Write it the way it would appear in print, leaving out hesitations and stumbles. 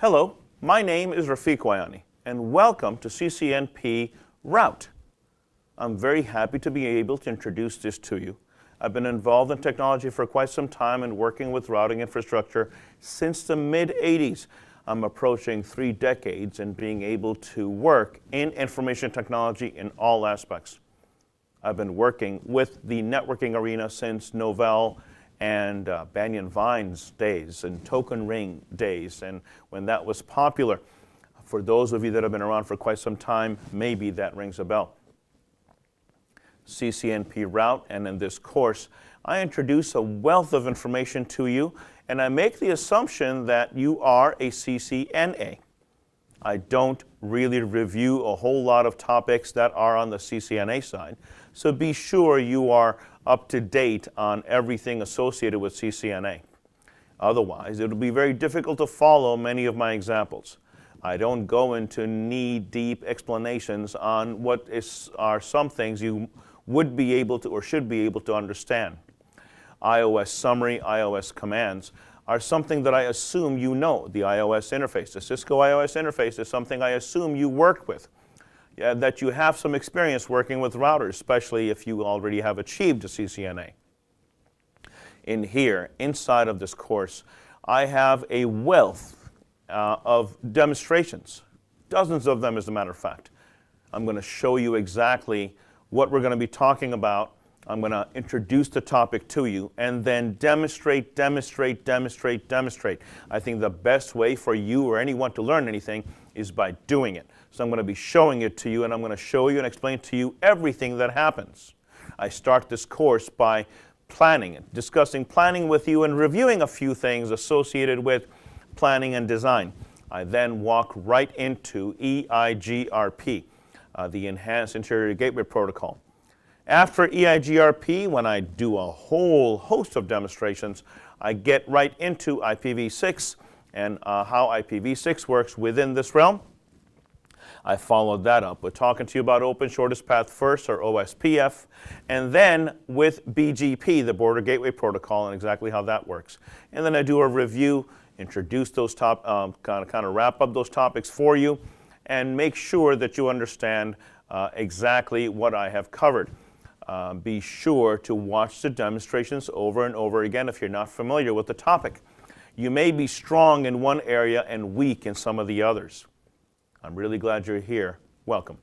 Hello, my name is Rafiq Wayani, and welcome to CCNP Route. I'm very happy to be able to introduce this to you. I've been involved in technology for quite some time and working with routing infrastructure since the mid-'80s. I'm approaching 3 decades in being able to work in information technology in all aspects. I've been working with the networking arena since Novell and Banyan Vines days and Token Ring days, and when that was popular. For those of you that have been around for quite some time, maybe that rings a bell. CCNP Route, and in this course, I introduce a wealth of information to you, and I make the assumption that you are a CCNA. I don't really review a whole lot of topics that are on the CCNA side, so be sure you are up to date on everything associated with CCNA. Otherwise, it will be very difficult to follow many of my examples. I don't go into knee-deep explanations on what are some things you would be able to or should be able to understand. iOS summary, iOS commands are something that I assume you know. The iOS interface, the Cisco iOS interface is something I assume you worked with. That you have some experience working with routers, especially if you already have achieved a CCNA. In here, inside of this course, I have a wealth of demonstrations, dozens of them as a matter of fact. I'm going to show you exactly what we're going to be talking about. I'm going to introduce the topic to you and then demonstrate. I think the best way for you or anyone to learn anything is by doing it. So I'm going to be showing it to you, and I'm going to show you and explain to you everything that happens. I start this course by planning it, discussing planning with you and reviewing a few things associated with planning and design. I then walk right into EIGRP, the Enhanced Interior Gateway Protocol. After EIGRP, when I do a whole host of demonstrations, I get right into IPv6 and how IPv6 works within this realm. I followed that up with talking to you about Open Shortest Path First, or OSPF, and then with BGP, the Border Gateway Protocol, and exactly how that works. And then I do a review, introduce those kind of wrap up those topics for you, and make sure that you understand exactly what I have covered. Be sure to watch the demonstrations over and over again if you're not familiar with the topic. You may be strong in one area and weak in some of the others. I'm really glad you're here. Welcome.